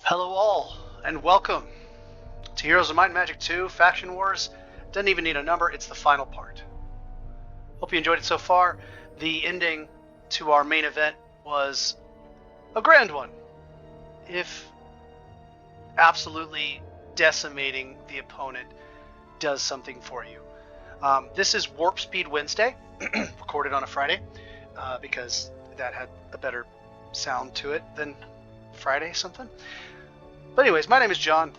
Hello all, and welcome to Heroes of Might and Magic 2 Faction Wars. Doesn't even need a number, it's the final part. Hope you enjoyed it so far. The ending to our main event was a grand one, if absolutely decimating the opponent does something for you. This is Warp Speed Wednesday, recorded on a Friday, because that had a better sound to it than Friday something. But anyways, my name is John.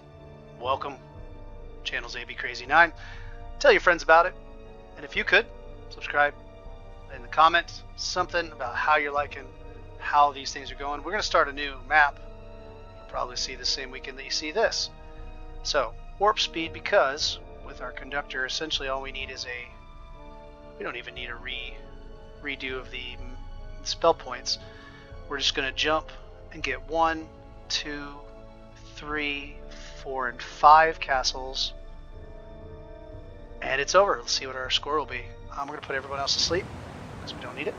Welcome. Channel's AB Crazy 9. Tell your friends about it. And if you could, subscribe in the comments, something about how you're liking how these things are going. We're going to start a new map. You'll probably see the same weekend that you see this. So, warp speed, because with our conductor, essentially all we need is we don't even need a redo of the spell points. We're just going to jump and get 1, 2, 3, 4, and 5 castles, and it's over. Let's see what our score will be. We're going to put everyone else to sleep because we don't need it.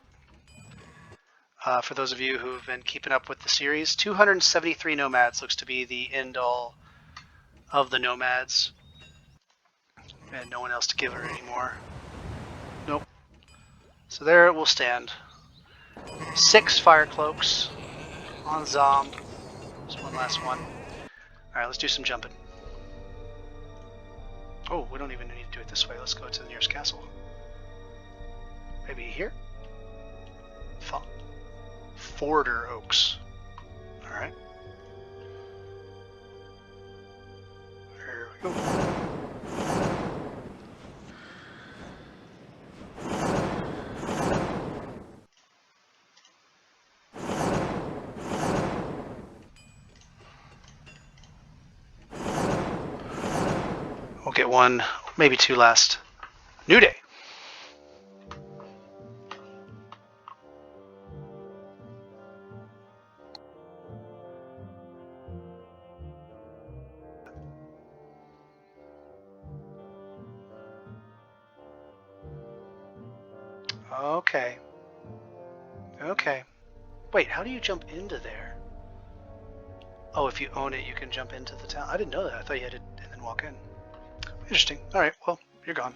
For those of you who've been keeping up with the series, 273 nomads looks to be the end all of the nomads, and no one else to give her anymore. Nope. So there it will stand. 6 fire cloaks on Zom. Just one last one. Alright, let's do some jumping. Oh, we don't even need to do it this way. Let's go to the nearest castle. Maybe here? Forder Oaks. Alright. There we go. We'll get 1, maybe 2 last. New day. Okay. Okay. Wait, how do you jump into there? Oh, if you own it, you can jump into the town. I didn't know that. I thought you had to and then walk in. Interesting. Alright, well, you're gone.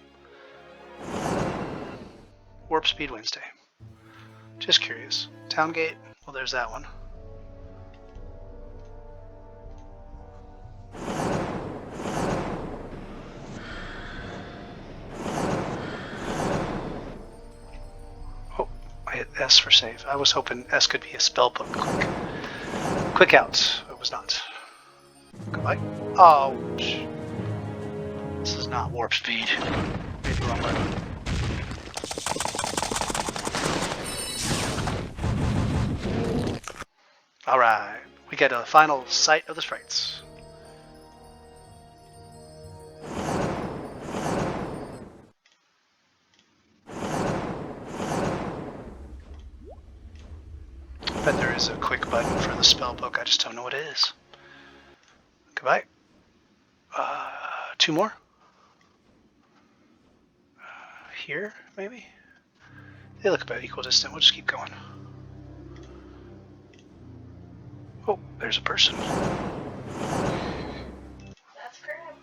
Warp Speed Wednesday. Just curious. Town Gate? Well, there's that one. Oh, I hit S for save. I was hoping S could be a spell book quick. Quick out. It was not. Goodbye. Oh, this is not warp speed. Maybe wrong button. Alright, we get a final sight of the sprites. Bet there is a quick button for the spell book, I just don't know what it is. Goodbye. 2 more? Here, maybe? They look about equal distant. We'll just keep going. Oh, there's a person. That's correct.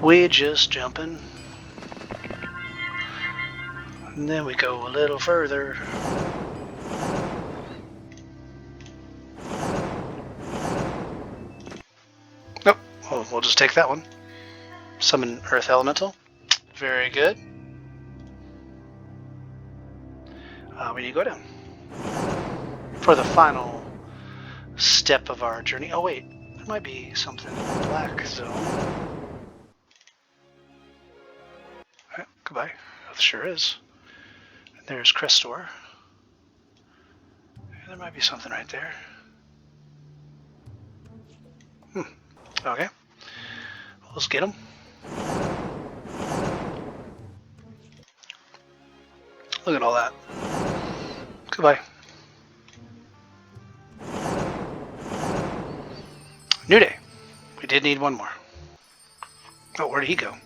We just jumping. And then we go a little further. Nope. Well, we'll just take that one. Summon Earth Elemental. Very good. We need to go down. For the final step of our journey. Oh wait, there might be something in the black zone. Alright, goodbye. Oh, sure is. And there's Crestor. And there might be something right there. Okay. Well, let's get him. Look at all that. Goodbye. New day. We did need one more. Oh, where did he go?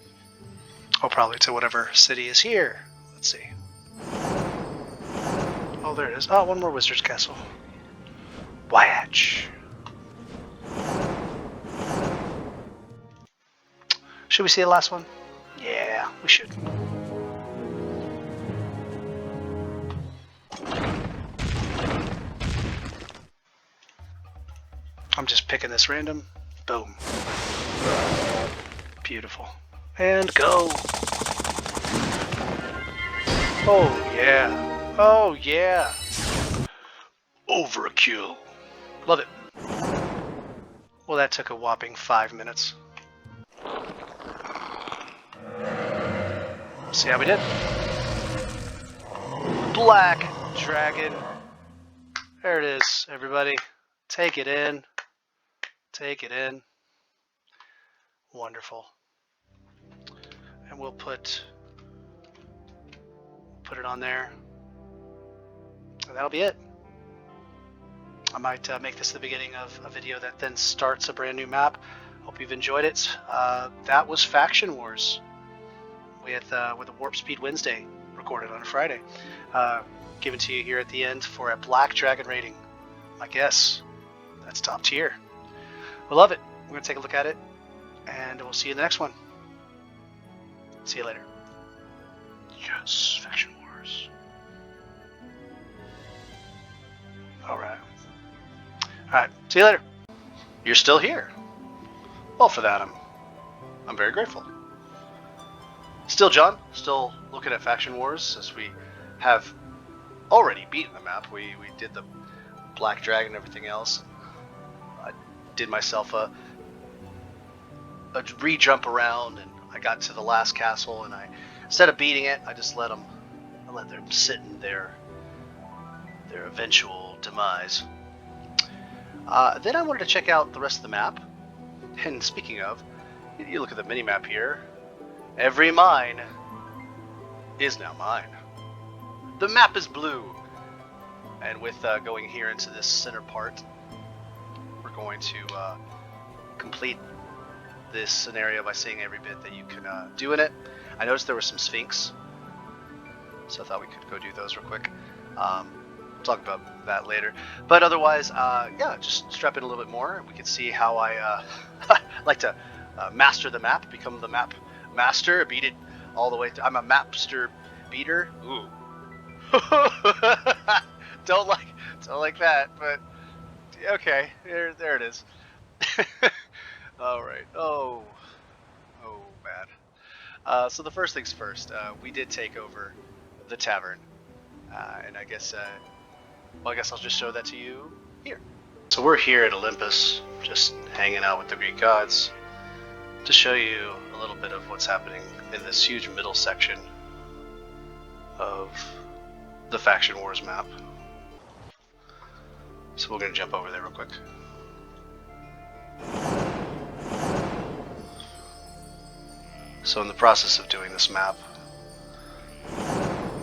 Oh, probably to whatever city is here. Let's see. Oh, there it is. Oh, one more Wizard's Castle. Watch. Should we see the last one? Yeah, we should. I'm just picking this random. Boom. Beautiful. And go. Oh, yeah. Oh, yeah. Overkill. Love it. Well, that took a whopping 5 minutes. See how we did? Black Dragon. There it is, everybody. Take it in. Take it in. Wonderful. And we'll put it on there. And that'll be it. I might make this the beginning of a video that then starts a brand new map. Hope you've enjoyed it. That was Faction Wars with a Warp Speed Wednesday recorded on a Friday. Given to you here at the end for a Black Dragon rating. I guess that's top tier. We love it. We're going to take a look at it, and we'll see you in the next one. See you later. Yes, Faction Wars. Alright. Alright, see you later. You're still here. Well, for that, I'm very grateful. Still John, still looking at Faction Wars, as we have already beaten the map. We did the Black Dragon and everything else. I did myself a re-jump around, and I got to the last castle, and instead of beating it, I just let them sit in their eventual demise. Then I wanted to check out the rest of the map. And speaking of, you look at the mini-map here. Every mine is now mine. The map is blue. And with going here into this center part, we're going to complete this scenario by seeing every bit that you can do in it. I noticed there was some Sphinx, so I thought we could go do those real quick. Talk about that later. But otherwise, yeah, just strap in a little bit more. We can see how I like to master the map, become the map master, beat it all the way through. I'm a mapster beater. Ooh. don't like that, but okay, there it is. All right. Oh bad. So the first things first, we did take over the tavern, and I guess I'll just show that to you here. So we're here at Olympus, just hanging out with the Greek gods, to show you a little bit of what's happening in this huge middle section of the Faction Wars map. So we're going to jump over there real quick. So in the process of doing this map,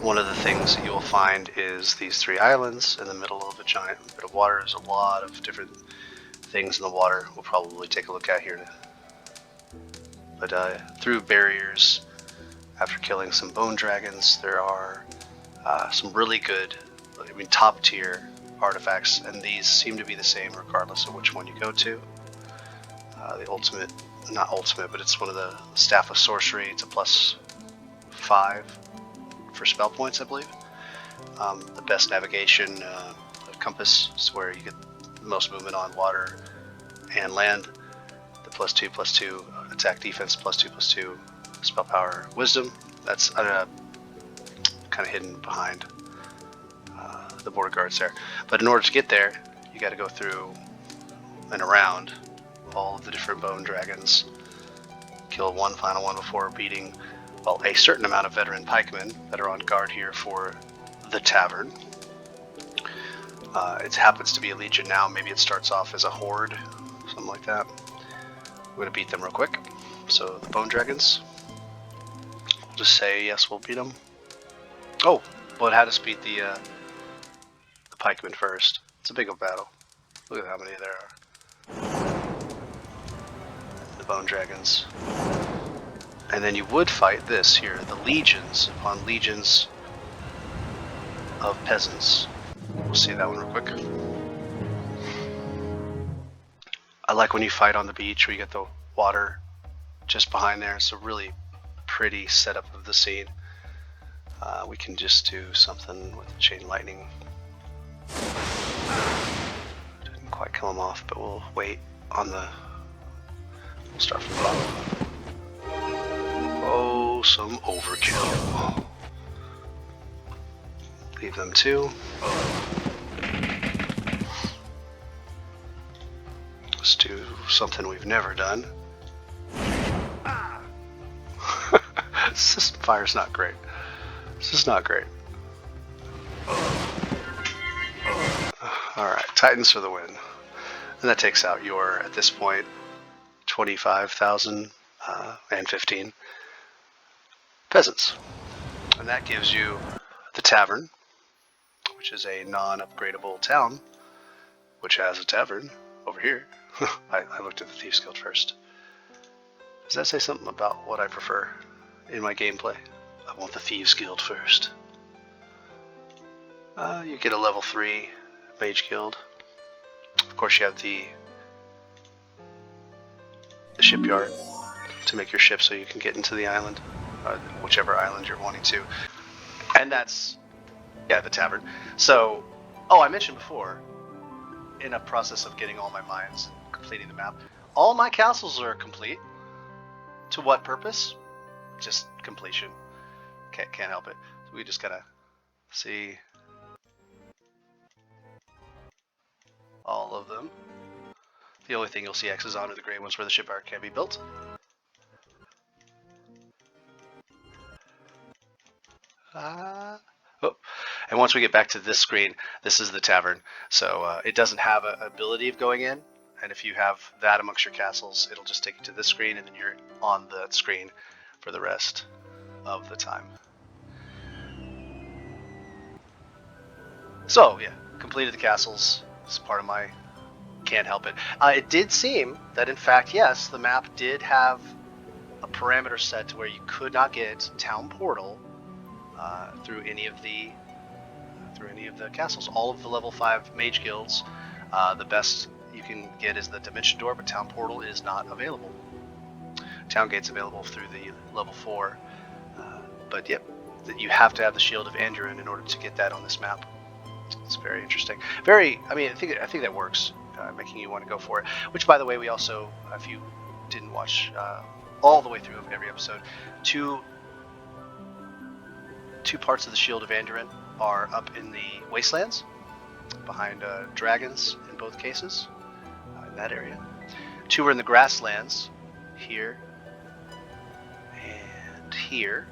one of the things that you will find is these 3 islands in the middle of a giant bit of water. There's a lot of different things in the water we'll probably take a look at here. But through barriers, after killing some bone dragons, there are some really good, top tier artifacts, and these seem to be the same regardless of which one you go to. The ultimate, not ultimate, but it's one of the Staff of Sorcery. It's a +5 for spell points, I believe. The best navigation compass is where you get the most movement on water and land. The +2/+2 attack defense, +2/+2 spell power wisdom. That's kind of hidden behind the border guards there. But in order to get there, you got to go through and around all of the different bone dragons, kill one final one before beating, well, a certain amount of veteran pikemen that are on guard here for the tavern. It happens to be a legion now. Maybe it starts off as a horde, something like that. We're going to beat them real quick. So the bone dragons, we'll just say yes, we'll beat them. Oh, well, it had us beat the pikemen first. It's a big old battle. Look at how many there are. The bone dragons. And then you would fight this here, the legions upon legions of peasants. We'll see that one real quick. I like when you fight on the beach where you get the water just behind there. It's a really pretty setup of the scene. We can just do something with the chain lightning. Didn't quite kill him off, but we'll wait on the... We'll start from the bottom. Oh, some overkill. Leave them too. Let's do something we've never done. This fire's not great. This is not great. Alright, Titans for the win. And that takes out your, at this point, 25,000 and 15 peasants. And that gives you the tavern, which is a non-upgradable town, which has a tavern over here. I looked at the Thieves Guild first. Does that say something about what I prefer in my gameplay? I want the Thieves Guild first. You get a level 3 Mage Guild. Of course, you have the shipyard to make your ship so you can get into the island, whichever island you're wanting to. And that's, yeah, the tavern. So, oh, I mentioned before, in a process of getting all my mines and completing the map, all my castles are complete. To what purpose? Just completion. Can't help it. So we just gotta see all of them. The only thing you'll see X's on are the gray ones where the shipyard can be built. Oh. And once we get back to this screen, this is the tavern. So it doesn't have an ability of going in. And if you have that amongst your castles, it'll just take you to this screen, and then you're on the screen for the rest of the time. So yeah, completed the castles. It's part of my... Can't help it. It did seem that, in fact, yes, the map did have a parameter set to where you could not get Town Portal through any of the castles. All of the level 5 Mage Guilds, the best you can get is the Dimension Door, but Town Portal is not available. Town Gate's available through the level 4, but yep, you have to have the Shield of Andurin in order to get that on this map. It's very interesting. I think that works, making you want to go for it. Which, by the way, we also, if you didn't watch all the way through every episode, two parts of the Shield of Andurin are up in the Wastelands, behind dragons in both cases, in that area. 2 are in the Grasslands, here and here.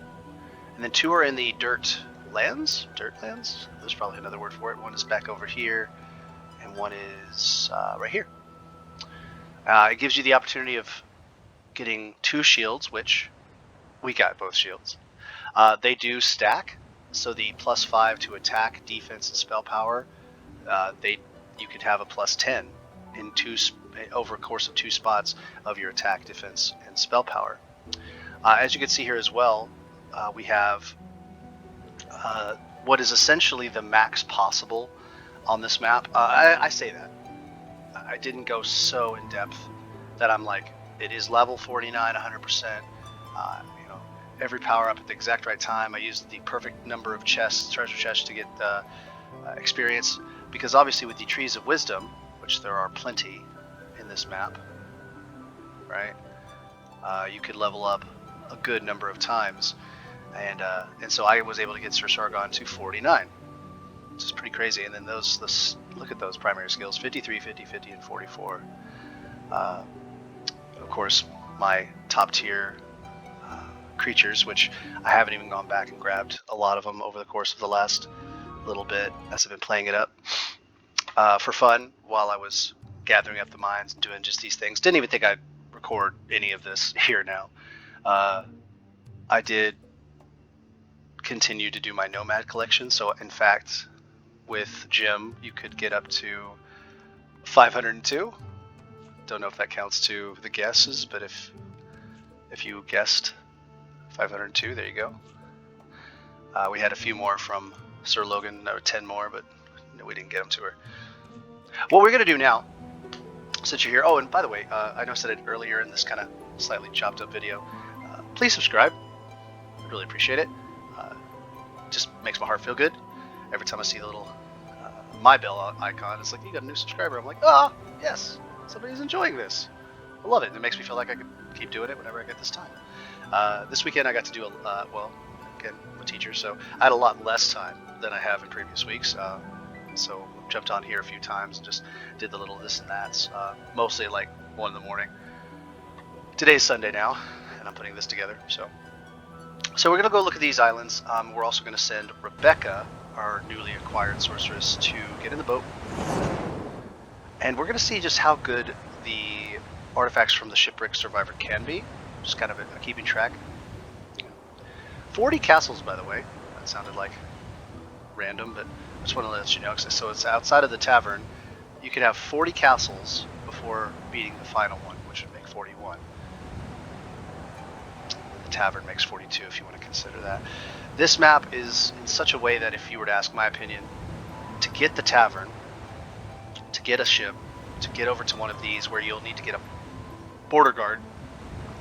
And then 2 are in the Dirtlands? There's probably another word for it. 1 is back over here, and 1 is right here. It gives you the opportunity of getting 2 shields, which we got both shields. They do stack, so the +5 to attack, defense, and spell power, you could have a +10 in over a course of 2 spots of your attack, defense, and spell power. As you can see here as well, we have what is essentially the max possible on this map. I say that. I didn't go so in depth that I'm like, it is level 49, 100%. Every power up at the exact right time. I used the perfect number of treasure chests to get experience, because obviously with the Trees of Wisdom, which there are plenty in this map, right? You could level up a good number of times, and so I was able to get Sir Sargon to 49, which is pretty crazy. And then look at those primary skills: 53, 50, 50, and 44. Of course, my top tier creatures, which I haven't even gone back and grabbed a lot of them over the course of the last little bit as I've been playing it up for fun while I was gathering up the mines and doing just these things. Didn't even think I'd record any of this here now. I did continue to do my nomad collection, so in fact with Jim you could get up to 502. Don't know if that counts to the guesses, but if you guessed 502, there you go. We had a few more from Sir Logan, 10 more, but we didn't get them to her. What we're going to do now, since you're here, oh, and by the way, I know I said it earlier in this kind of slightly chopped up video, please subscribe. I really appreciate it. Just makes my heart feel good. Every time I see the little my bell icon, it's like, you got a new subscriber. I'm like, ah, yes, somebody's enjoying this. I love it. And it makes me feel like I could keep doing it whenever I get this time. This weekend I got to do well, again, I'm a teacher, so I had a lot less time than I have in previous weeks. So jumped on here a few times and just did the little this and that's, mostly at like 1 in the morning. Today's Sunday now, and I'm putting this together. So we're gonna go look at these islands. We're also gonna send Rebecca, our newly acquired sorceress, to get in the boat, and we're gonna see just how good the artifacts from the shipwreck survivor can be. Just kind of a keeping track. 40 castles, by the way. That sounded like random, but I just want to let you know. So it's outside of the tavern. You can have 40 castles before beating the final one, which would make 41. The tavern makes 42 if you want to consider that. This map is in such a way that if you were to ask my opinion, to get the tavern, to get a ship, to get over to one of these where you'll need to get a border guard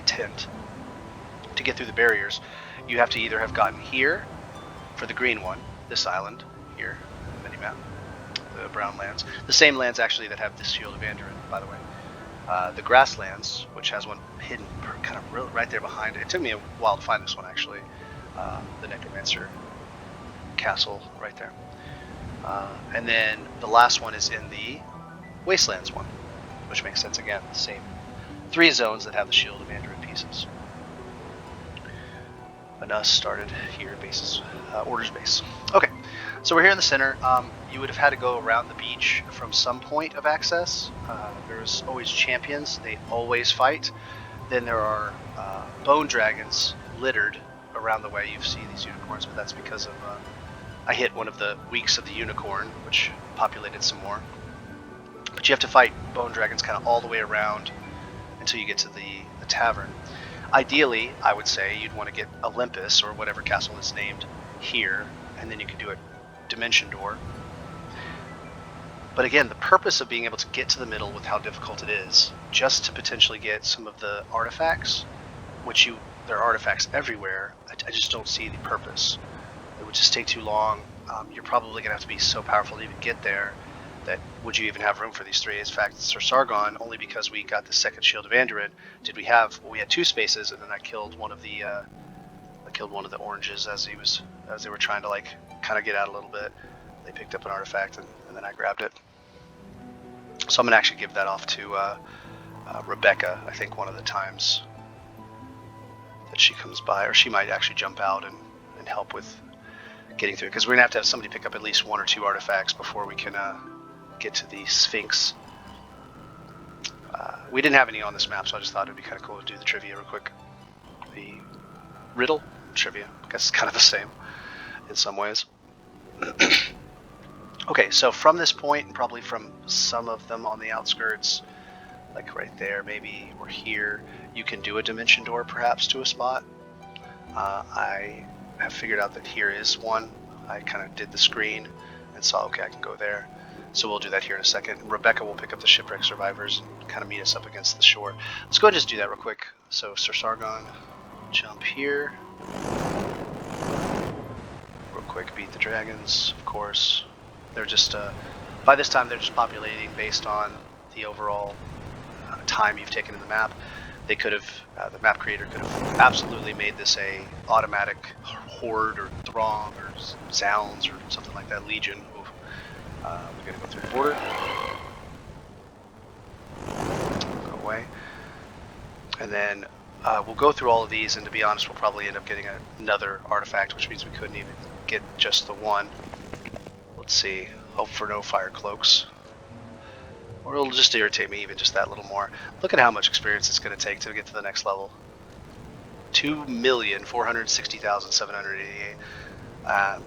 tent to get through the barriers, you have to either have gotten here for the green one, this island here, mini-map, the brown lands, the same lands actually that have this Shield of Anduin, by the way. The grasslands, which has one hidden kind of right there behind it. It took me a while to find this one actually. The Necromancer castle right there. And then the last one is in the Wastelands one, which makes sense again, the same 3 zones that have the Shield of Anduin pieces. And us started here at bases, orders base. Okay, so we're here in the center. You would have had to go around the beach from some point of access. There's always champions, they always fight. Then there are bone dragons littered around the way. You see these unicorns, but that's because of I hit one of the weeks of the unicorn, which populated some more. But you have to fight bone dragons kind of all the way around until you get to the tavern. Ideally, I would say you'd want to get Olympus, or whatever castle is named, here, and then you can do a dimension door. But again, the purpose of being able to get to the middle with how difficult it is, just to potentially get some of the artifacts, which there are artifacts everywhere, I just don't see the purpose. It would just take too long. You're probably going to have to be so powerful to even get there that would you even have room for these 3? In fact, Sir Sargon, only because we got the second Shield of Anduin, did we have, well, we had 2 spaces, and then I killed one of the oranges as they were trying to like kind of get out a little bit. They picked up an artifact and then I grabbed it. So I'm gonna actually give that off to Rebecca. I think one of the times that she comes by, or she might actually jump out and help with getting through, because we're gonna have to have somebody pick up at least 1 or 2 artifacts before we can get to the Sphinx. We didn't have any on this map, so I just thought it'd be kind of cool to do the trivia real quick. The riddle trivia, I guess it's kind of the same in some ways. Okay, so from this point, and probably from some of them on the outskirts, like right there, maybe, or here, you can do a dimension door perhaps to a spot. I have figured out that here is one. I kind of did the screen and saw, okay, I can go there. So we'll do that here in a second. Rebecca will pick up the shipwreck survivors and kind of meet us up against the shore. Let's go ahead and just do that real quick. So Sir Sargon, jump here. Real quick, beat the dragons, of course. They're just, by this time they're just populating based on the overall time you've taken in the map. They could have, the map creator could have absolutely made this a automatic horde or throng or zounds or something like that, legion. We're gonna go through the border. Go away. And then we'll go through all of these, and to be honest, we'll probably end up getting another artifact, which means we couldn't even get just the one. Let's see. Hope for no fire cloaks. Or it'll just irritate me even just that little more. Look at how much experience it's going to take to get to the next level. 2,460,788.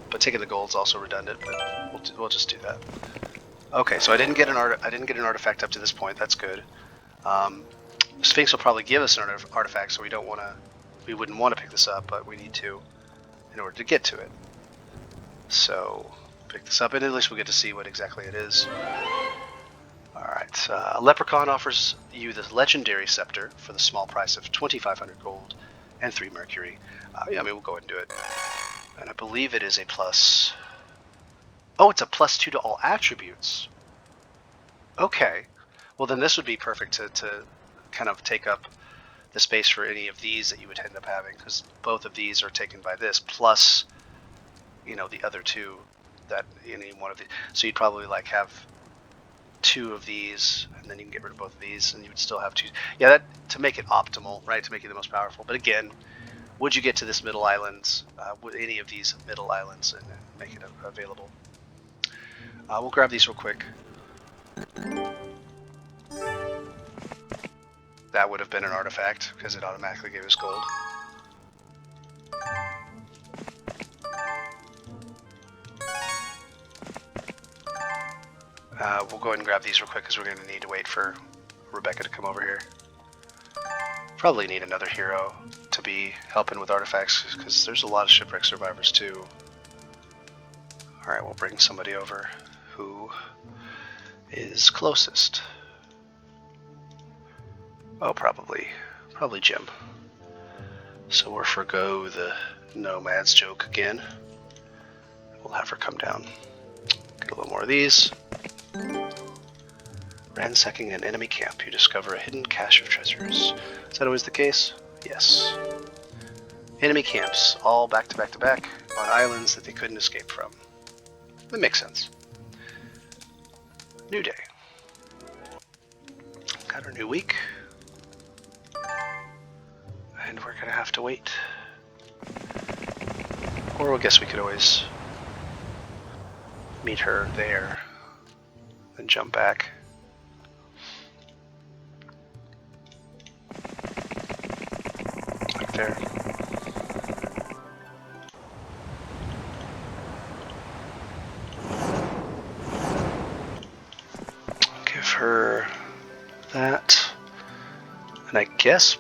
But taking the gold's also redundant, but we'll just do that. Okay, so I didn't get an artifact up to this point. That's good. Sphinx will probably give us an artifact, so we don't want to we wouldn't want to pick this up, but we need to in order to get to it. So pick this up, and at least we'll get to see what exactly it is. Alright, Leprechaun offers you the legendary scepter for the small price of 2,500 gold and 3 mercury. Yeah, I mean, we'll go ahead and do it. And I believe it is a plus... Oh, it's a +2 to all attributes. Okay. Well, then this would be perfect to kind of take up the space for any of these that you would end up having, because both of these are taken by this, plus, you know, the other two that any one of these. So you'd probably like have 2 of these, and then you can get rid of both of these, and you would still have 2. Yeah, that to make it optimal, right? To make it the most powerful. But again, would you get to this middle island, with any of these middle islands, and make it available? We'll grab these real quick. That would have been an artifact because it automatically gave us gold. We'll go ahead and grab these real quick because we're going to need to wait for Rebecca to come over here. Probably need another hero to be helping with artifacts because there's a lot of shipwreck survivors too. Alright, we'll bring somebody over who is closest. Oh, probably Jim. So we'll forgo the nomads joke again. We'll have her come down. Get a little more of these. Ransacking an enemy camp, you discover a hidden cache of treasures. Is that always the case? Yes. Enemy camps, all back to back to back, on islands that they couldn't escape from. That makes sense. New day. Got our new week. And we're gonna have to wait. Or I guess we could always meet her there, then jump back. Like there. Give her that. And I guess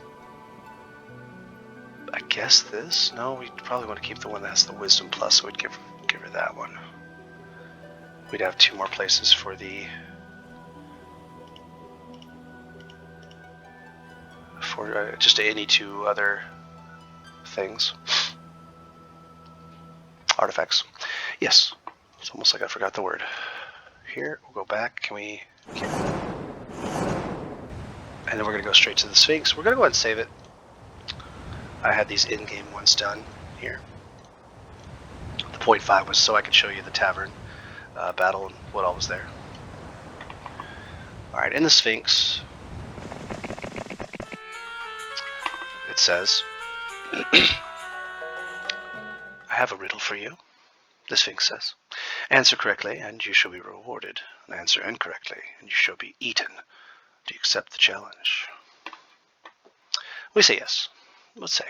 this? No, we probably want to keep the one that has the wisdom plus, so we'd give her that one. We'd have 2 more places for the just any 2 other things. Artifacts. Yes. It's almost like I forgot the word. Here, we'll go back. Can we? Okay. And then we're going to go straight to the Sphinx. We're going to go ahead and save it. I had these in-game ones done here. The 0.5 was so I could show you the tavern battle and what all was there. Alright, in the Sphinx, it says, I have a riddle for you, the Sphinx says. Answer correctly and you shall be rewarded. Answer incorrectly and you shall be eaten. Do you accept the challenge? We say yes. Let's say.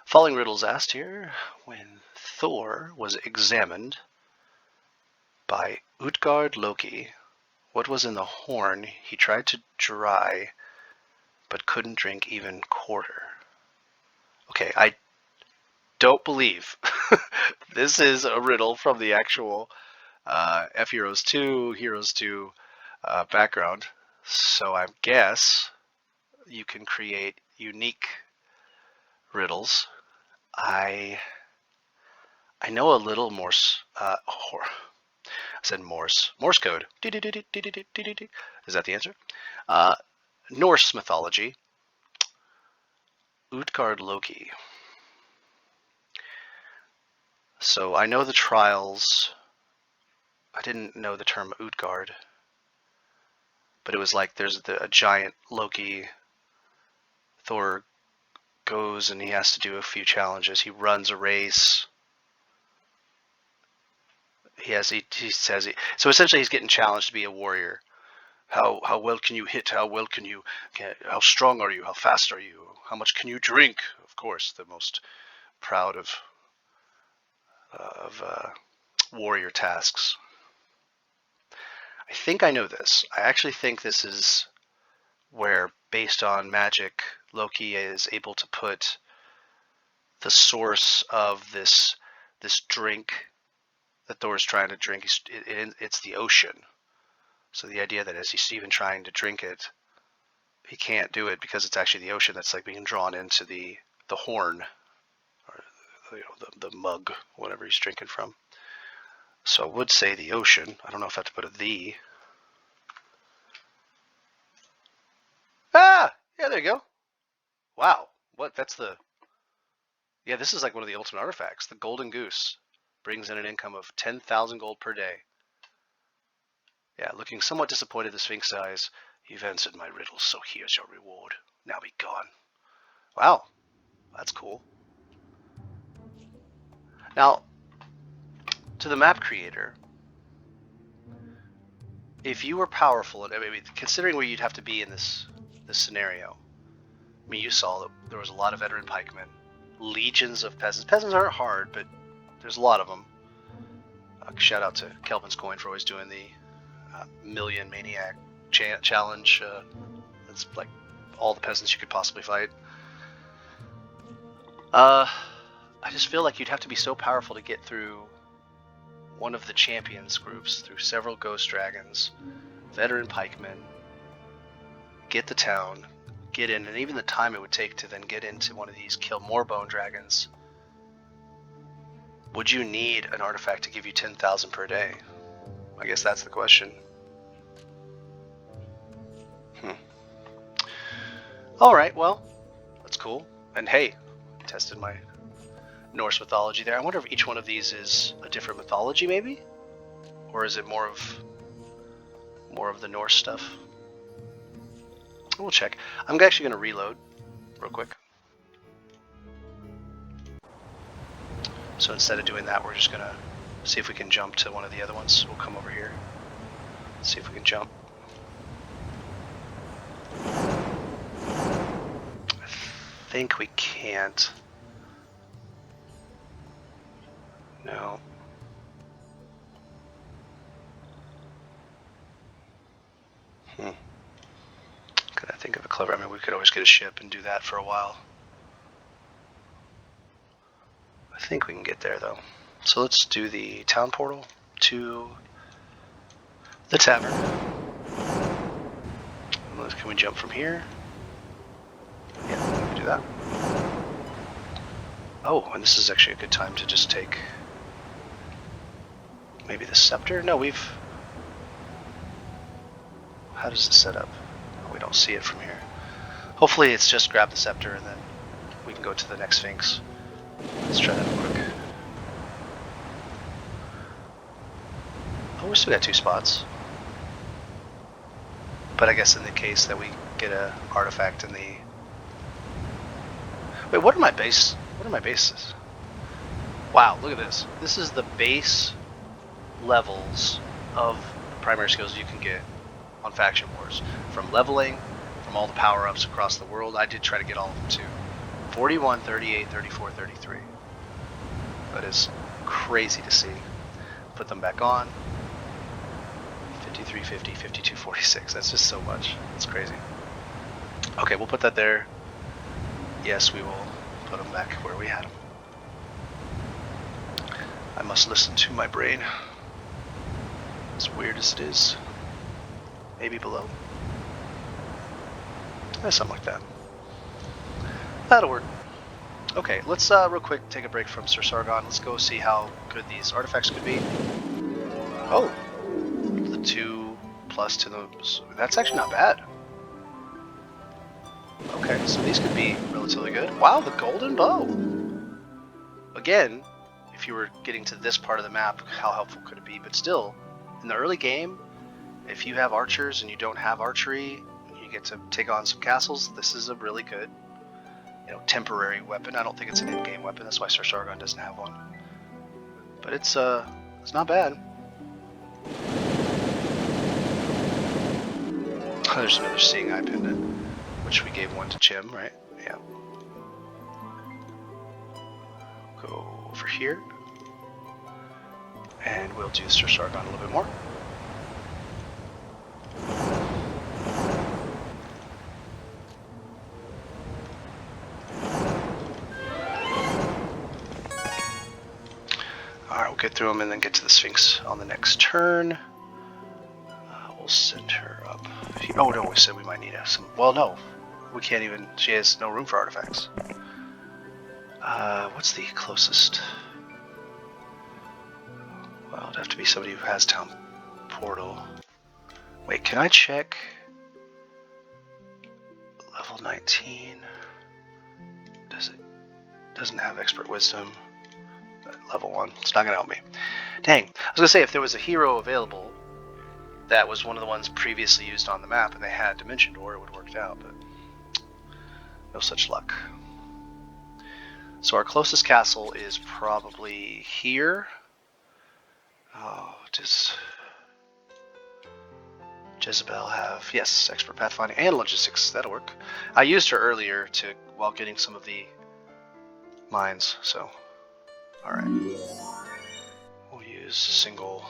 Following riddles asked here. When Thor was examined by Utgard Loki, what was in the horn he tried to dry but couldn't drink even quarter? Okay, I don't believe this is a riddle from the actual F-Heroes 2, Heroes 2 background. So I guess you can create unique riddles. I know a little Morse. I said Morse code. Is that the answer? Norse mythology. Utgard Loki. So I know the trials. I didn't know the term Utgard, but it was like there's a giant Loki. Thor goes and he has to do a few challenges. He runs a race. He says so essentially he's getting challenged to be a warrior. How well can you hit? How strong are you? How fast are you? How much can you drink? Of course, the most proud of warrior tasks. I think I know this. I actually think this is where, based on magic, Loki is able to put the source of this drink that Thor's trying to drink, it's the ocean. So the idea that as he's even trying to drink it, he can't do it because it's actually the ocean that's like being drawn into the horn, or the mug, whatever he's drinking from. So I would say the ocean. I don't know if I have to put a the. Ah, yeah, there you go. Wow, what? That's the. Yeah, this is like one of the ultimate artifacts. The golden goose brings in an income of 10,000 gold per day. Yeah, looking somewhat disappointed, the Sphinx sighs. You've answered my riddles, so here's your reward. Now be gone. Wow, that's cool. Now, to the map creator, if you were powerful, I mean, considering where you'd have to be in this scenario, I mean, you saw that there was a lot of veteran pikemen, legions of peasants. Peasants aren't hard, but there's a lot of them. Shout out to Kelvin's Coin for always doing the Million Maniac challenge. It's like all the peasants you could possibly fight. I just feel like you'd have to be so powerful to get through one of the champions groups, through several ghost dragons, veteran pikemen, get the town, get in, and even the time it would take to then get into one of these, kill more bone dragons. Would you need an artifact to give you 10,000 per day? I guess that's the question. Alright, well, that's cool. And hey, tested my Norse mythology there. I wonder if each one of these is a different mythology, maybe? Or is it more of the Norse stuff? We'll check. I'm actually going to reload real quick. So instead of doing that, we're just going to see if we can jump to one of the other ones. We'll come over here. See if we can jump. I think we can't. No. Could I think of a clever? I mean, we could always get a ship and do that for a while. I think we can get there though. So let's do the town portal to the tavern. Can we jump from here? Yeah, we can do that. Oh, and this is actually a good time to just take maybe the scepter? No, we've... How does it set up? Oh, we don't see it from here. Hopefully it's just grab the scepter and then we can go to the next Sphinx. Let's try that real quick. Oh, we still got 2 spots. But I guess in the case that we get an artifact in the... Wait, what are my base? What are my bases? Wow, look at this. This is the base levels of the primary skills you can get on Faction Wars. From leveling, from all the power-ups across the world. I did try to get all of them too. 41, 38, 34, 33. That is crazy to see. Put them back on. 53, 50, 52, 46. That's just so much. That's crazy. Okay, we'll put that there. Yes, we will put them back where we had them. I must listen to my brain. As weird as it is. Maybe below. Something like that. That'll work. Okay, let's real quick take a break from Sir Sargon. Let's go see how good these artifacts could be. Oh, the 2 plus to those. That's actually not bad. Okay, so these could be relatively good. Wow, the golden bow. Again, if you were getting to this part of the map, how helpful could it be? But still, in the early game, if you have archers and you don't have archery, you get to take on some castles. This is a really good, temporary weapon. I don't think it's an in-game weapon. That's why Sir Sargon doesn't have one. But it's not bad. There's another Seeing Eye pendant, which we gave one to Jim, right? Yeah. Go over here, and we'll do Sir Sargon a little bit more. Alright, we'll get through them and then get to the Sphinx on the next turn. We'll send her up. Oh no, we said we might need some. Well, no. We can't even. She has no room for artifacts. What's the closest? Well, it'd have to be somebody who has town portal. Wait, can I check? Level 19. Doesn't have expert wisdom. Level 1. It's not gonna help me. Dang. I was gonna say if there was a hero available that was one of the ones previously used on the map and they had Dimension Door, it would have worked out, but no such luck. So our closest castle is probably here. Oh, does Jezebel have? Yes, expert pathfinding and logistics. That'll work. I used her earlier while getting some of the mines. So, all right. We'll use single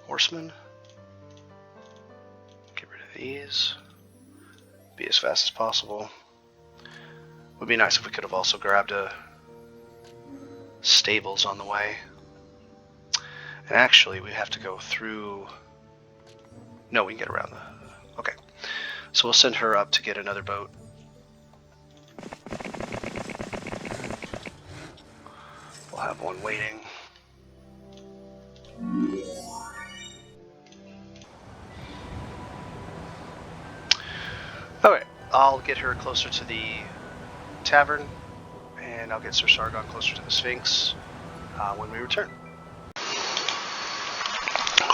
horseman. Get rid of these. Be as fast as possible. Would be nice if we could have also grabbed a stables on the way. And actually, we have to go through. No, we can get around the. Okay. So we'll send her up to get another boat. We'll have one waiting. Alright, I'll get her closer to the tavern, and I'll get Sir Sargon closer to the Sphinx when we return.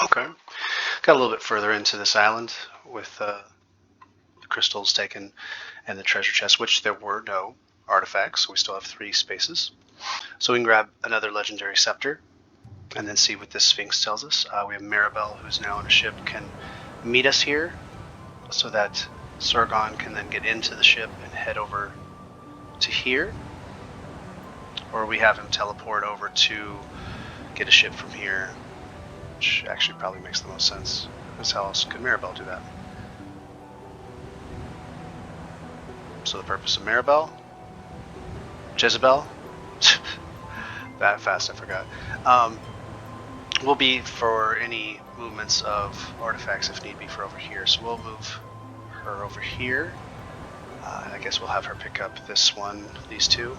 Okay. Got a little bit further into this island with the crystals taken and the treasure chest, which there were no artifacts, so we still have 3 spaces. So we can grab another legendary scepter and then see what this Sphinx tells us. We have Maribel, who's now on a ship, can meet us here so that Sargon can then get into the ship and head over to here. Or we have him teleport over to get a ship from here, which actually probably makes the most sense. Because how else could Maribel do that? So the purpose of Maribel, Jezebel, that fast I forgot, will be for any movements of artifacts if need be for over here. So we'll move her over here, and I guess we'll have her pick up this one, these 2.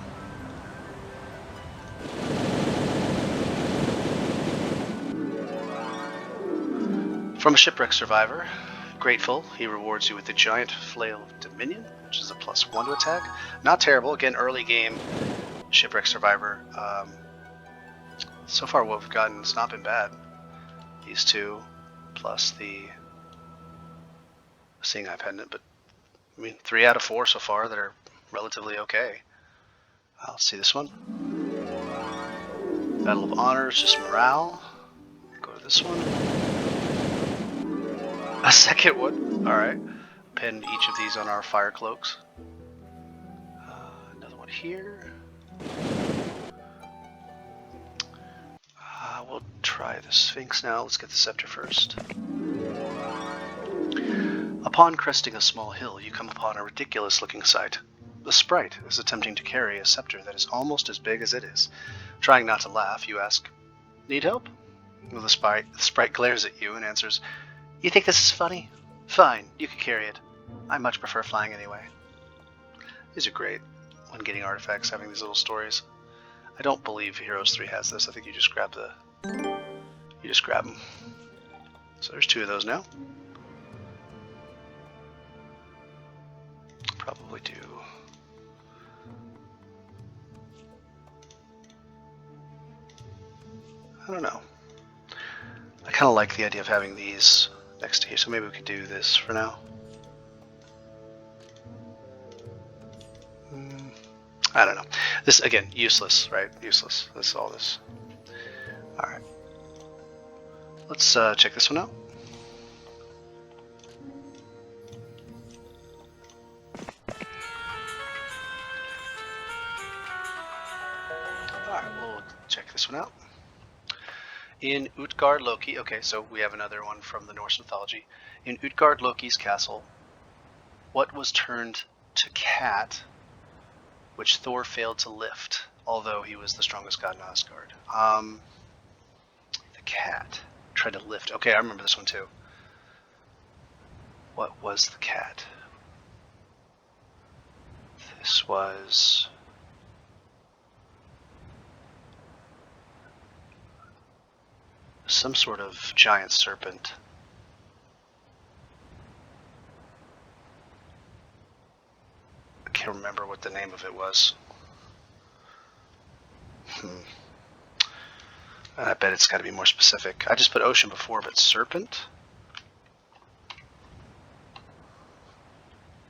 From a shipwreck survivor, grateful, he rewards you with the giant flail of Dominion, which is a +1 to attack. Not terrible. Again, early game shipwreck survivor. So far what we've gotten has not been bad. These 2 plus the Seeing Eye Pendant, but I mean 3 out of 4 so far that are relatively okay. Let's see this one. Battle of Honors, just morale. Go to this one. A second one. Alright. Pin each of these on our fire cloaks. Another one here. We'll try the Sphinx now. Let's get the scepter first. Upon cresting a small hill, you come upon a ridiculous-looking sight. The sprite is attempting to carry a scepter that is almost as big as it is. Trying not to laugh, you ask, "Need help?" Well, the sprite glares at you and answers, "You think this is funny? Fine, you can carry it. I much prefer flying anyway." These are great when getting artifacts, having these little stories. I don't believe Heroes 3 has this. I think you just grab them. So there's 2 of those now. Probably do. I don't know. I kind of like the idea of having these next to here, so maybe we could do this for now. I don't know. This, again, useless, right? Useless. That's all this. Alright. Let's check this one out. Alright, we'll check this one out. In Utgard Loki, okay, so we have another one from the Norse mythology. In Utgard Loki's castle, what was turned to cat, which Thor failed to lift, although he was the strongest god in Asgard? cat? Tried to lift. Okay, I remember this one too. What was the cat? This was... some sort of giant serpent. I can't remember what the name of it was. I bet it's got to be more specific. I just put ocean before, but serpent?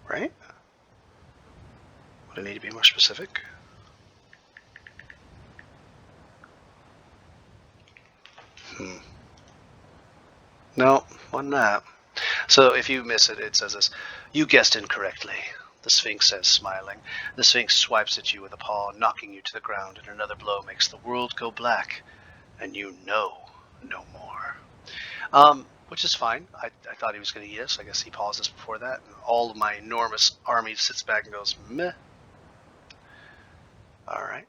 Right? Would I need to be more specific? No, wasn't that. So if you miss it, it says this. You guessed incorrectly. The Sphinx says, smiling. The Sphinx swipes at you with a paw, knocking you to the ground, and another blow makes the world go black, and you know no more. Which is fine. I thought he was going to eat us. I guess he pauses before that. And all of my enormous army sits back and goes, meh. Alright.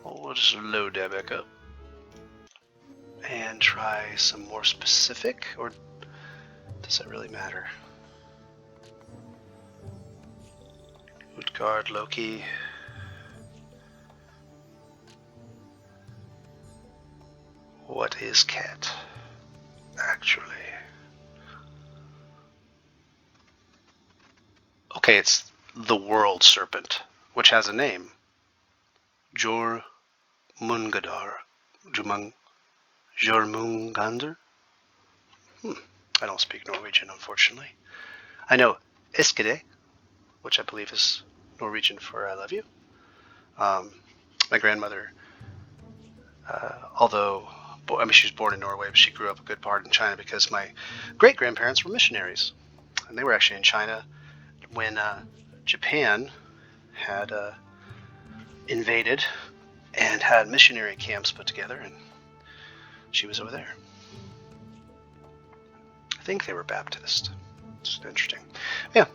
Well, we'll just load that back up. And try some more specific, or does that really matter? Utgard, Loki. What is cat, actually? Okay, it's the world serpent, which has a name. Jormungadar. Jormungander? I don't speak Norwegian, unfortunately. I know Eskide, which I believe is Norwegian for I love you. My grandmother, although she was born in Norway, but she grew up a good part in China because my great-grandparents were missionaries. And they were actually in China when Japan had invaded and had missionary camps put together, and she was over there. I think they were Baptist. It's interesting. Yeah.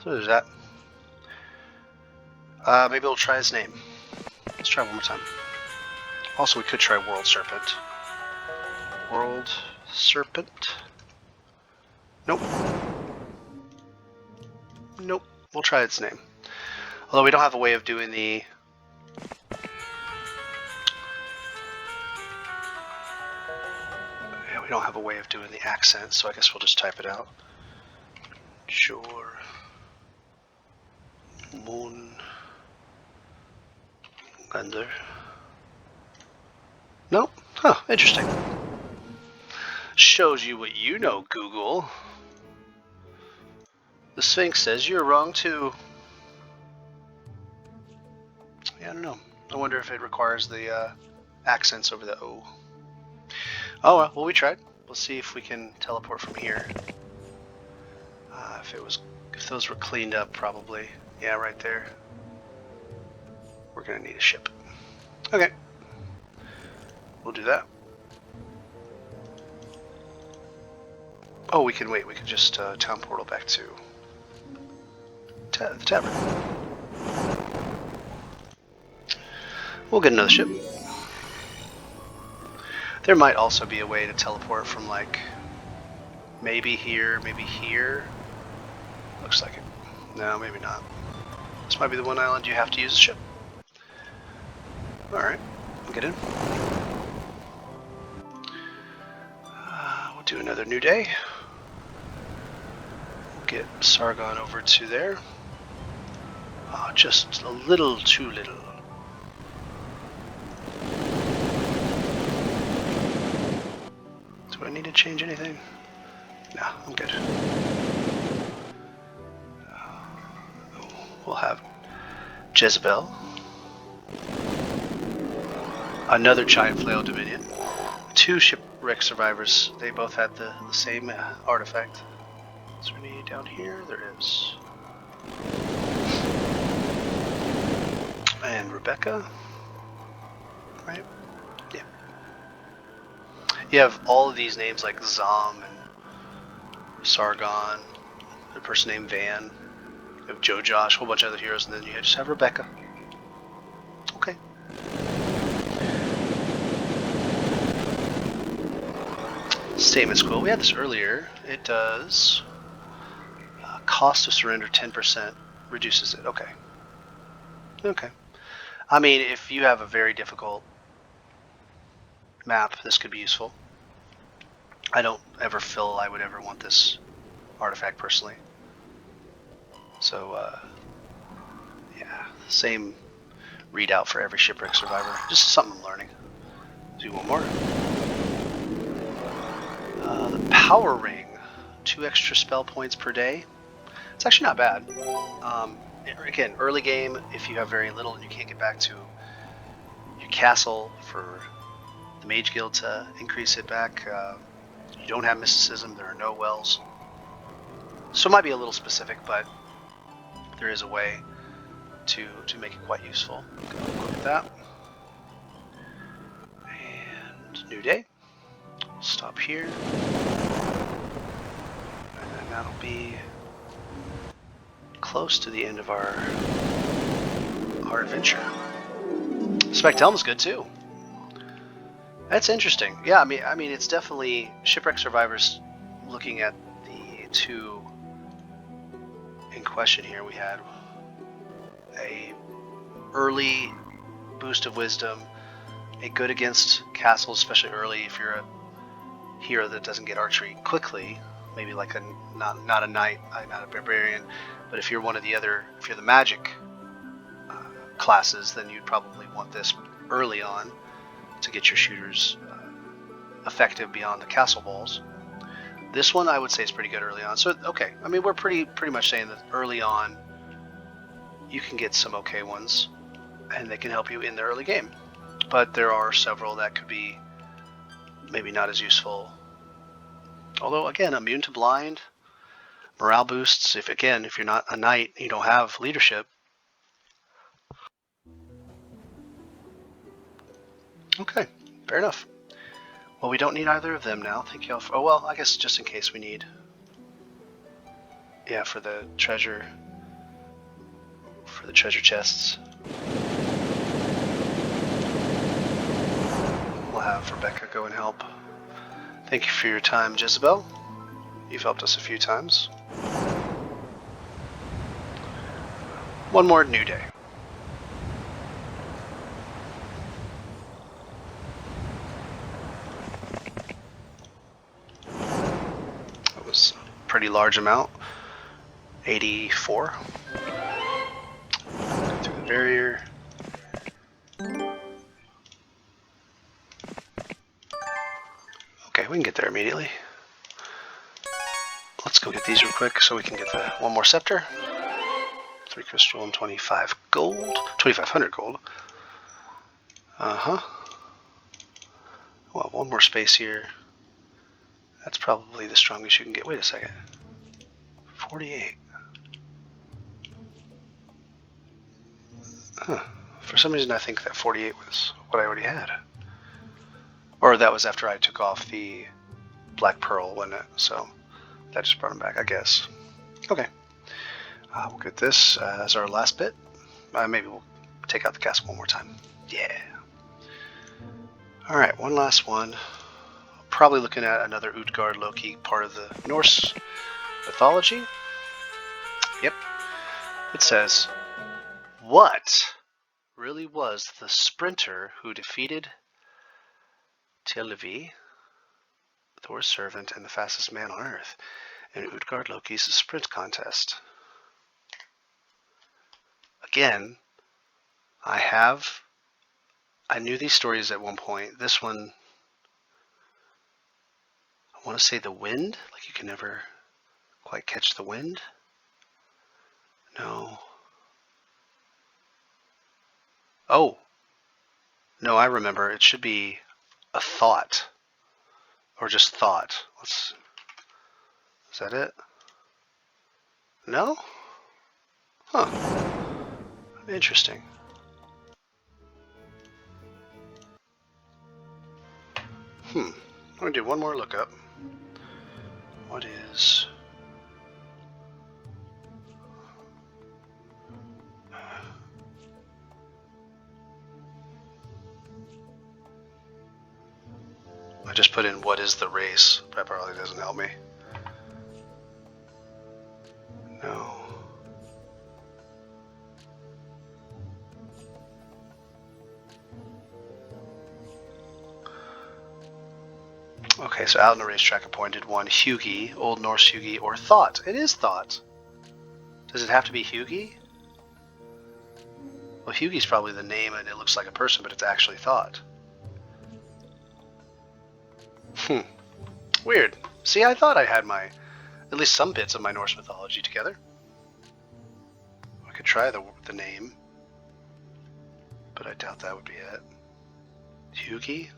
So there's that. Maybe we'll try his name. Let's try one more time. Also, we could try World Serpent. World Serpent. Nope. Nope. We'll try its name. Although we don't have a way of doing the... we don't have a way of doing the accent, so I guess we'll just type it out. Jor Moon Gunder. No? Huh, interesting. Shows you what you know, Google. The Sphinx says you're wrong too. Yeah, I don't know. I wonder if it requires the accents over the O. Oh well, we tried. We'll see if we can teleport from here. If those were cleaned up, probably. Yeah, right there. We're gonna need a ship. Okay. We'll do that. Oh, we can wait. We can just town portal back to the tavern. We'll get another ship. There might also be a way to teleport from, like, maybe here, maybe here. Looks like it. No, maybe not. This might be the one island you have to use a ship. Alright, we'll get in. We'll do another new day. We'll get Sargon over to there. Just a little too little. Do I need to change anything? No, I'm good. We'll have Jezebel. Another giant flail dominion. 2 shipwreck survivors. They both had the same artifact. Is there any down here? There is. And Rebecca. Right? Yeah. You have all of these names like Zom and Sargon, a person named Van. You have Joe Josh, a whole bunch of other heroes, and then you just have Rebecca. Okay. Statement quill. We had this earlier. It does cost to surrender 10% reduces it. Okay. Okay. I mean, if you have a very difficult map, this could be useful. I don't ever feel I would ever want this artifact personally. So, yeah, same readout for every shipwreck survivor. Just something I'm learning. Let's do one more. The power ring, 2 extra spell points per day. It's actually not bad. Again, early game, if you have very little and you can't get back to your castle for the Mage Guild to increase it back, you don't have mysticism, there are no wells. So it might be a little specific, but there is a way to make it quite useful. Go look at that. And new day. Stop here. And then that'll be close to the end of our adventure. Spec Helm's good too. That's interesting. Yeah, I mean, it's definitely shipwreck survivors. Looking at the 2 in question here, we had a early boost of wisdom, a good against castles, especially early if you're a hero that doesn't get archery quickly. Maybe like a not a knight, not a barbarian, but if you're one of the other, if you're the magic classes, then you'd probably want this early on to get your shooters effective beyond the castle walls. This one I would say is pretty good early on. So okay, I mean we're pretty much saying that early on you can get some okay ones, and they can help you in the early game. But there are several that could be maybe not as useful. Although again, immune to blind, morale boosts. If you're not a knight, you don't have leadership. Okay, fair enough. Well, we don't need either of them now. Thank you all for, oh well, I guess just in case we need. Yeah, for the treasure chests. We'll have Rebecca go and help. Thank you for your time, Jezebel. You've helped us a few times. One more new day. That was a pretty large amount. 84. Go through the barrier. Okay, we can get there immediately. Let's go get these real quick so we can get the one more scepter. 3 crystal and 25 gold. 2,500 gold. Well, one more space here. That's probably the strongest you can get. Wait a second. 48. Huh. For some reason I think that 48 was what I already had. Or that was after I took off the Black Pearl, wasn't it? So that just brought him back, I guess. Okay. We'll get this as our last bit. Maybe we'll take out the castle one more time. Yeah. Alright, one last one. Probably looking at another Utgard Loki, part of the Norse mythology. Yep. It says, what really was the sprinter who defeated Tillvi, Thor's servant and the fastest man on Earth, in Utgard Loki's sprint contest? Again, I knew these stories at one point. This one, I want to say the wind, like you can never quite catch the wind. No. Oh. No, I remember. It should be a thought. Or just thought. Is that it? No? Huh. Interesting. I'm going to do one more lookup. What is... I just put in what is the race. That probably doesn't help me. No. Okay, so out in the racetrack appointed one, Hugi, Old Norse Hugi, or Thought. It is Thought. Does it have to be Hugi? Well, Hugi's probably the name and it looks like a person, but it's actually Thought. Weird. See, I thought I had at least some bits of my Norse mythology together. I could try the name, but I doubt that would be it. Hugi?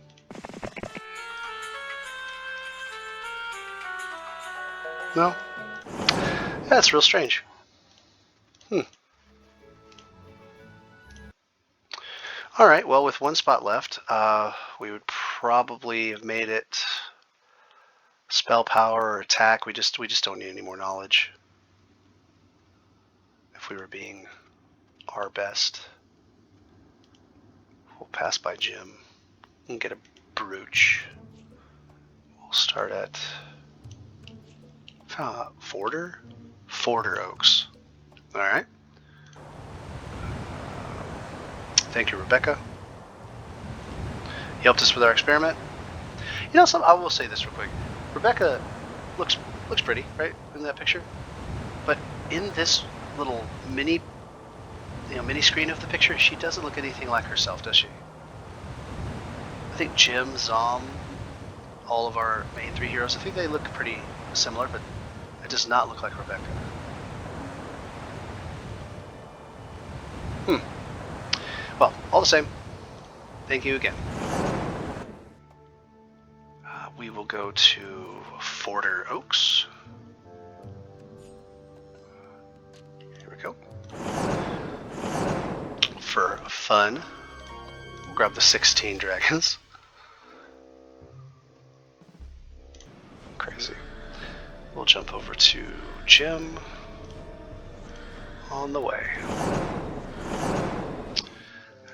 No. That's real strange. Alright, well, with one spot left, we would probably have made it spell power or attack. We just don't need any more knowledge. If we were being our best. We'll pass by Jim and get a brooch. We'll start at Forder Oaks. Alright. Thank you, Rebecca. You helped us with our experiment. You know, I will say this real quick. Rebecca looks pretty, right, in that picture. But in this little mini screen of the picture, she doesn't look anything like herself, does she? I think Jim, Zom, all of our main three heroes, I think they look pretty similar, but it does not look like Rebecca. Well, all the same, thank you again. We will go to Forder Oaks. Here we go. For fun, we'll grab the 16 dragons. Crazy. We'll jump over to Jim. On the way.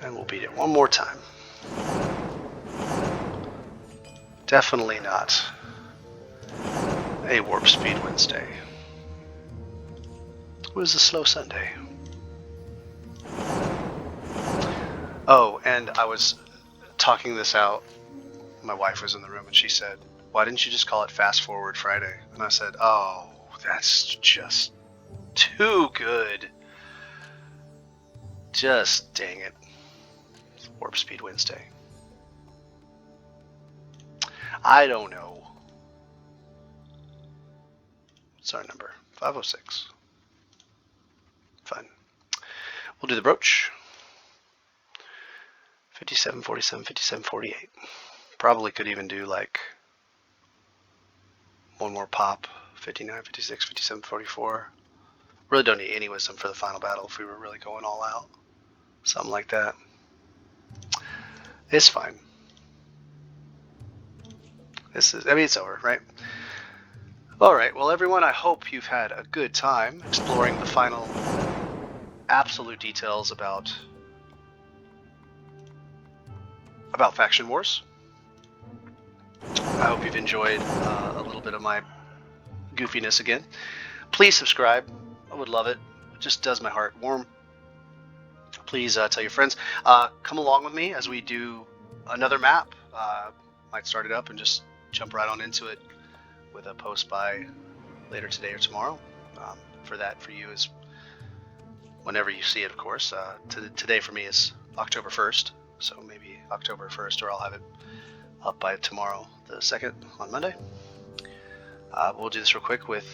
And we'll beat it one more time. Definitely not a Warp Speed Wednesday. It was a slow Sunday. Oh, and I was talking this out. My wife was in the room and she said, "Why didn't you just call it Fast Forward Friday?" And I said, "Oh, that's just too good. Just dang it. Warp Speed Wednesday." I don't know. What's our number? 506. Fun. We'll do the brooch. 57, 47, 57, 48. Probably could even do like one more pop. 59, 56, 57, 44. Really don't need any wisdom for the final battle if we were really going all out. Something like that. It's fine. It's over, right? Alright, well everyone, I hope you've had a good time exploring the final absolute details about Faction Wars. I hope you've enjoyed a little bit of my goofiness again. Please subscribe. I would love it. It just does my heart warm. Please tell your friends. Come along with me as we do another map. Might start it up and just jump right on into it with a post by later today or tomorrow. For you is whenever you see it, of course. Today for me is October 1st, so maybe October 1st, or I'll have it up by tomorrow, the 2nd, on Monday. We'll do this real quick with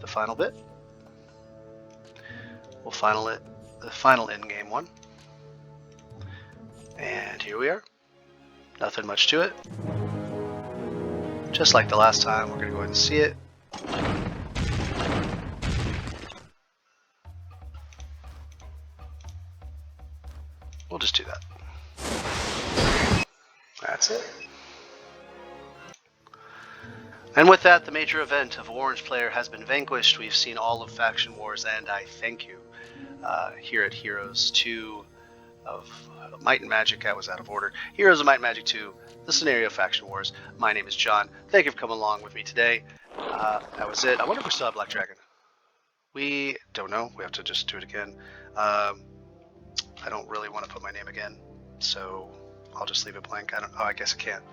the final bit. We'll the final in-game one. And here we are. Nothing much to it. Just like the last time, we're going to go ahead and see it. We'll just do that. That's it. And with that, the major event of Orange Player has been vanquished. We've seen all of Faction Wars, and I thank you here at Heroes to of Might and Magic. That was out of order. Heroes of Might and Magic 2, the Scenario Faction Wars. My name is John. Thank you for coming along with me today. That was it. I wonder if we still have Black Dragon. We don't know. We have to just do it again. I don't really want to put my name again, so I'll just leave it blank. I guess I can't.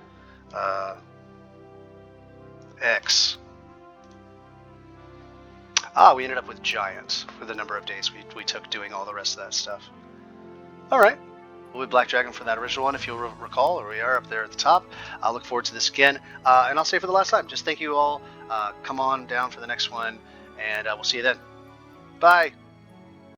X. We ended up with Giant for the number of days we took doing all the rest of that stuff. Alright. We'll be Black Dragon for that original one, if you'll recall, or we are up there at the top. I'll look forward to this again. And I'll say for the last time, just thank you all. Come on down for the next one, and we'll see you then. Bye.